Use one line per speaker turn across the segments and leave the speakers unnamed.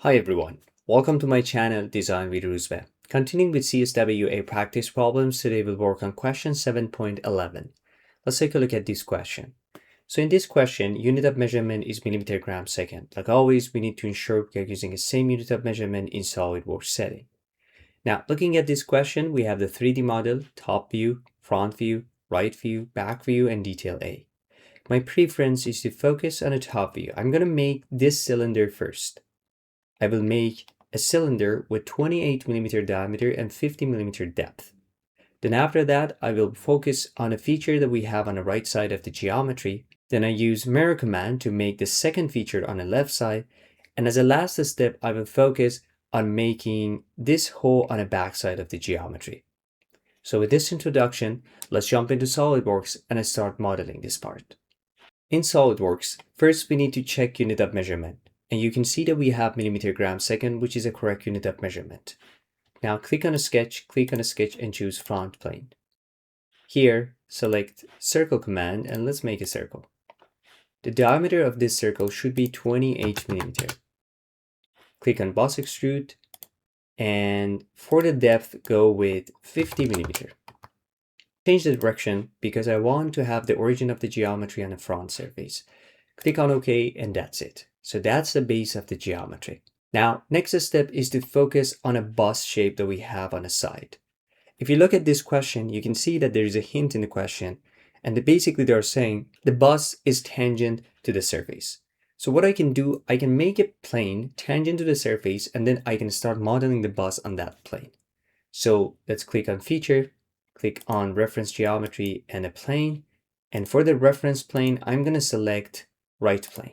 Hi everyone, welcome to my channel Design with Roosevelt. Continuing with CSWA Practice Problems, today we'll work on question 7.11. Let's take a look at this question. So in this question, unit of measurement is millimeter gram second. Like always, we need to ensure we are using the same unit of measurement in SolidWorks setting. Now, looking at this question, we have the 3D model, top view, front view, right view, back view, and detail A. My preference is to focus on the top view. I'm going to make this cylinder first. I will make a cylinder with 28mm diameter and 50mm depth. Then after that, I will focus on a feature that we have on the right side of the geometry. Then I use mirror command to make the second feature on the left side. And as a last step, I will focus on making this hole on the back side of the geometry. So with this introduction, let's jump into SolidWorks and start modeling this part. In SolidWorks, first we need to check unit of measurement. And you can see that we have millimeter gram second, which is a correct unit of measurement. Now click on a sketch and choose front plane. Here, select circle command and let's make a circle. The diameter of this circle should be 28mm. Click on boss extrude and for the depth, go with 50mm. Change the direction because I want to have the origin of the geometry on the front surface. Click on OK and that's it. So that's the base of the geometry. Now, next step is to focus on a bus shape that we have on the side. If you look at this question, you can see that there is a hint in the question, and basically they're saying the bus is tangent to the surface. So what I can do, I can make a plane tangent to the surface, and then I can start modeling the bus on that plane. So let's click on feature, click on reference geometry and a plane. And for the reference plane, I'm going to select right plane.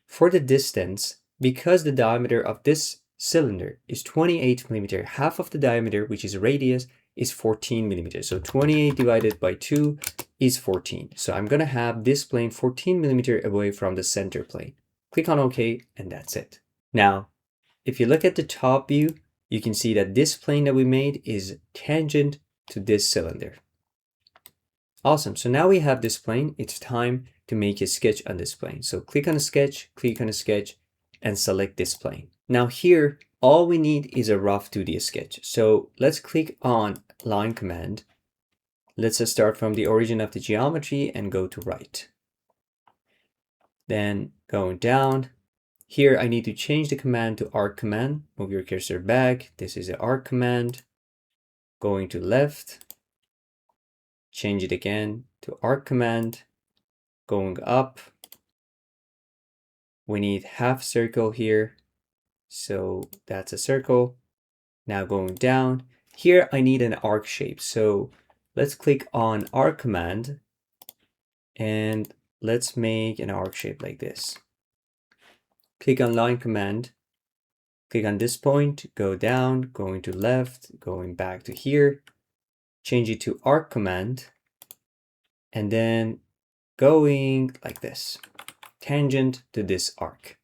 For the distance, because the diameter of this cylinder is 28mm, half of the diameter, which is radius, is 14mm. So 28 divided by 2 is 14. So I'm going to have this plane 14mm away from the center plane. Click on OK, and that's it. Now, if you look at the top view, you can see that this plane that we made is tangent to this cylinder. Awesome. So now we have this plane. It's time to make a sketch on this plane. So click on a sketch, and select this plane. Now here, all we need is a rough 2D sketch. So let's click on line command. Let's start from the origin of the geometry and go to right. Then going down. Here I need to change the command to arc command. Move your cursor back. This is the arc command. Going to left. Change it again to arc command. Going up. We need half circle here. So that's a circle. Now going down. Here I need an arc shape. So let's click on arc command and let's make an arc shape like this. Click on line command. Click on this point, go down, going to left, going back to here. Change it to arc command and then going like this, tangent to this arc.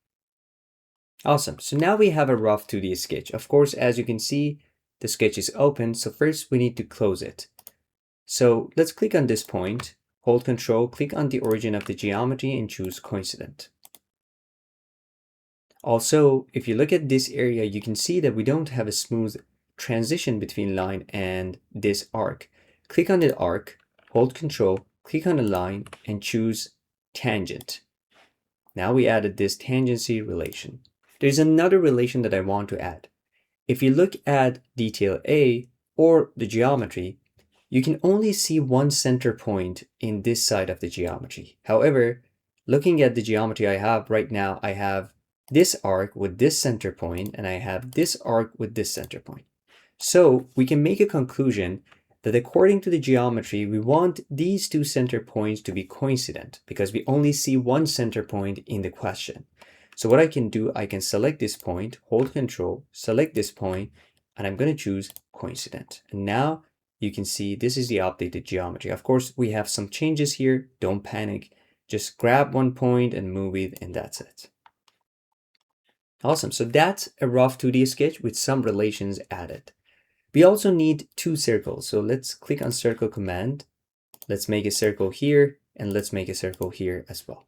Awesome. So now we have a rough 2D sketch. Of course, as you can see, the sketch is open. So first we need to close it. So let's click on this point, hold Control, click on the origin of the geometry and choose coincident. Also, if you look at this area, you can see that we don't have a smooth transition between line and this arc. Click on the arc, hold Control, click on the line and choose tangent. Now we added this tangency relation. There's another relation that I want to add. If you look at detail A or the geometry, you can only see one center point in this side of the geometry. However, looking at the geometry I have right now, I have this arc with this center point and I have this arc with this center point. So we can make a conclusion that according to the geometry, we want these two center points to be coincident because we only see one center point in the question. So what I can do, I can select this point, hold Control, select this point, and I'm going to choose coincident. And now you can see this is the updated geometry. Of course, we have some changes here. Don't panic. Just grab one point and move it, and that's it. Awesome. So that's a rough 2D sketch with some relations added. We also need two circles. So let's click on circle command. Let's make a circle here and let's make a circle here as well.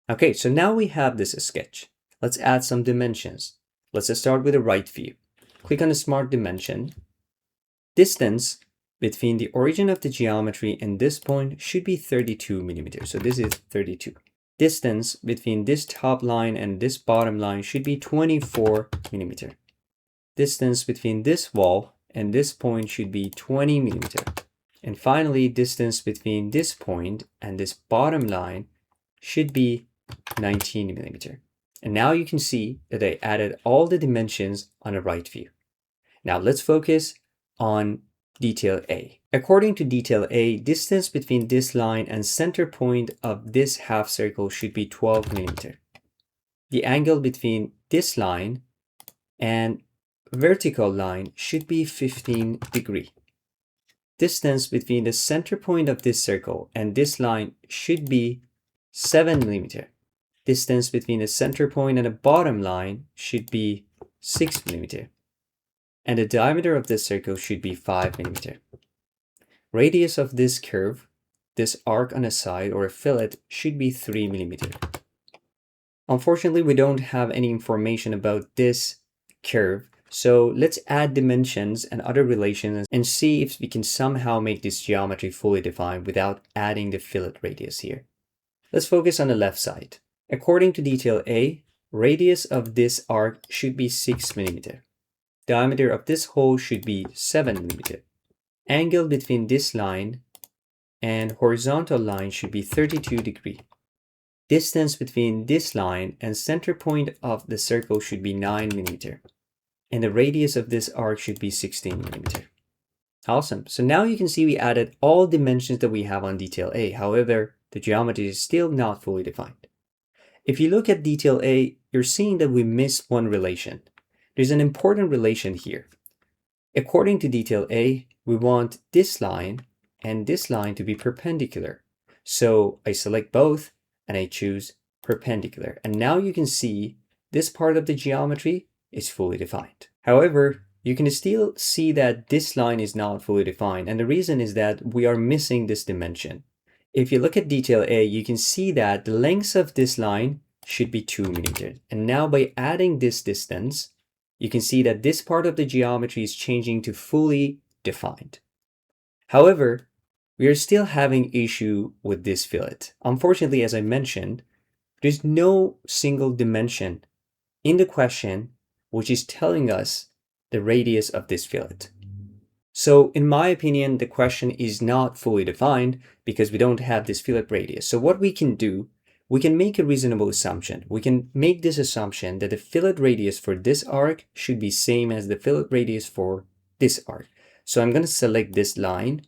Okay, so now we have this sketch. Let's add some dimensions. Let's start with the right view. Click on the Smart Dimension. Distance between the origin of the geometry and this point should be 32 millimeters. So this is 32. Distance between this top line and this bottom line should be 24 millimeter. Distance between this wall and this point should be 20 millimeter. And finally, distance between this point and this bottom line should be 19 millimeter. And now you can see that I added all the dimensions on the right view. Now let's focus on detail A. According to detail A, distance between this line and center point of this half circle should be 12 millimeter. The angle between this line and vertical line should be 15 degrees. Distance between the center point of this circle and this line should be 7 millimeter. Distance between the center point and the bottom line should be 6 millimeter. And the diameter of this circle should be 5 millimeter. Radius of this curve, this arc on a side or a fillet, should be 3 millimeter. Unfortunately, we don't have any information about this curve, so let's add dimensions and other relations and see if we can somehow make this geometry fully defined without adding the fillet radius here. Let's focus on the left side. According to detail A, radius of this arc should be 6 millimeter. Diameter of this hole should be 7 millimeter. Angle between this line and horizontal line should be 32 degrees. Distance between this line and center point of the circle should be 9 millimeter. And the radius of this arc should be 16 millimeter. Awesome. So now you can see we added all dimensions that we have on detail A. However, the geometry is still not fully defined. If you look at detail A, you're seeing that we missed one relation. There's an important relation here. According to detail A, we want this line and this line to be perpendicular. So I select both and I choose perpendicular. And now you can see this part of the geometry is fully defined. However, you can still see that this line is not fully defined. And the reason is that we are missing this dimension. If you look at detail A, you can see that the length of this line should be 2 millimeters. And now by adding this distance, you can see that this part of the geometry is changing to fully defined. However, we are still having issue with this fillet. Unfortunately, as I mentioned, there's no single dimension in the question which is telling us the radius of this fillet. So in my opinion, the question is not fully defined because we don't have this fillet radius. So what we can do, we can make a reasonable assumption. We can make this assumption that the fillet radius for this arc should be same as the fillet radius for this arc. So I'm going to select this line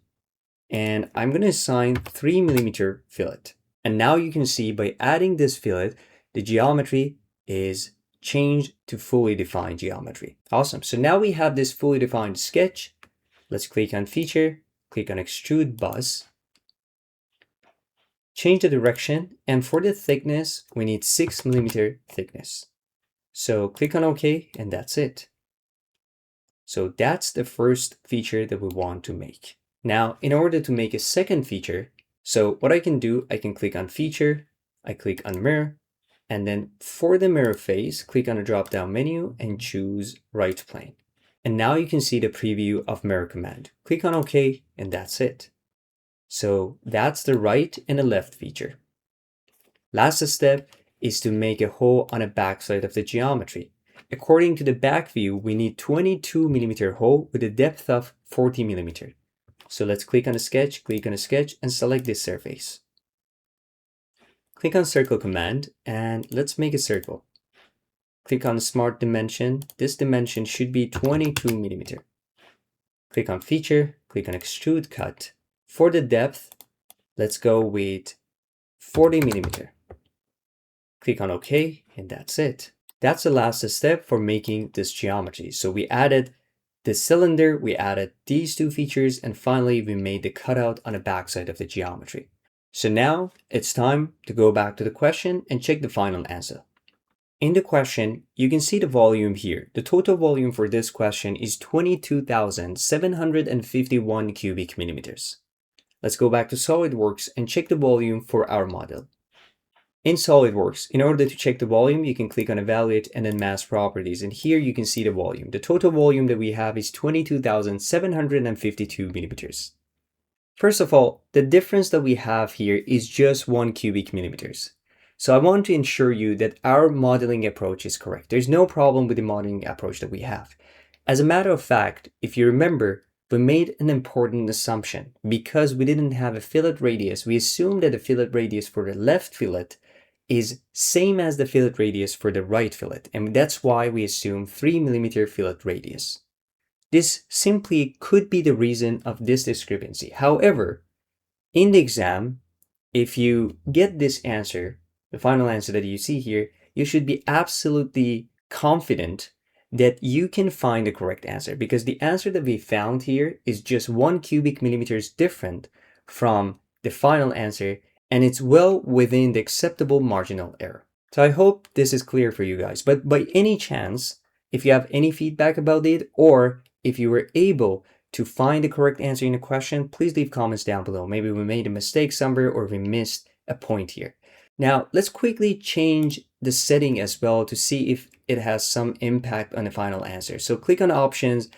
and I'm going to assign 3 millimeter fillet. And now you can see by adding this fillet, the geometry is changed to fully defined geometry. Awesome. So now we have this fully defined sketch. Let's click on Feature, click on Extrude Bus. Change the direction, and for the thickness, we need 6 millimeter thickness. So click on OK, and that's it. So that's the first feature that we want to make. Now, in order to make a second feature, so what I can do, I can click on Feature, I click on Mirror, and then for the mirror face, click on the drop-down menu and choose Right Plane. And now you can see the preview of Mirror command. Click on OK, and that's it. So that's the right and the left feature. Last step is to make a hole on the back side of the geometry. According to the back view, we need 22 millimeter hole with a depth of 40 millimeter. So let's click on the sketch, and select this surface. Click on Circle command and let's make a circle. Click on Smart Dimension. This dimension should be 22 millimeter. Click on Feature, click on Extrude Cut. For the depth, let's go with 40 millimeter. Click on OK, and that's it. That's the last step for making this geometry. So we added the cylinder, we added these two features, and finally we made the cutout on the backside of the geometry. So now it's time to go back to the question and check the final answer. In the question, you can see the volume here. The total volume for this question is 22,751 cubic millimeters. Let's go back to SolidWorks and check the volume for our model. In SolidWorks, in order to check the volume, you can click on Evaluate and then Mass Properties. And here you can see the volume. The total volume that we have is 22,752 millimeters. First of all, the difference that we have here is just 1 cubic millimeters. So I want to ensure you that our modeling approach is correct. There's no problem with the modeling approach that we have. As a matter of fact, if you remember, we made an important assumption. Because we didn't have a fillet radius, we assumed that the fillet radius for the left fillet is same as the fillet radius for the right fillet. And that's why we assume 3 millimeter fillet radius. This simply could be the reason of this discrepancy. However, in the exam, if you get this answer, the final answer that you see here, you should be absolutely confident that you can find the correct answer, because the answer that we found here is just 1 cubic millimeters different from the final answer, and it's well within the acceptable marginal error. So I hope this is clear for you guys, but by any chance, if you have any feedback about it, or if you were able to find the correct answer in a question, please leave comments down below. Maybe we made a mistake somewhere or we missed a point here. Now, let's quickly change the setting as well to see if it has some impact on the final answer. So click on Options,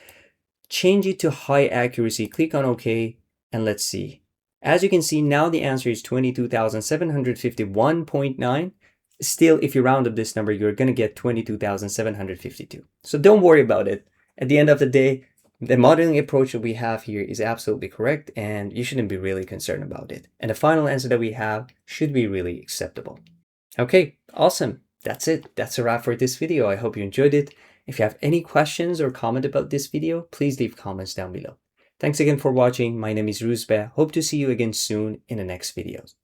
change it to High Accuracy, click on OK, and let's see. As you can see, now the answer is 22,751.9. Still, if you round up this number, you're going to get 22,752. So don't worry about it. At the end of the day, the modeling approach that we have here is absolutely correct, and you shouldn't be really concerned about it. And the final answer that we have should be really acceptable. Okay, awesome. That's it. That's a wrap for this video. I hope you enjoyed it. If you have any questions or comment about this video, please leave comments down below. Thanks again for watching. My name is Ruzbe. Hope to see you again soon in the next videos.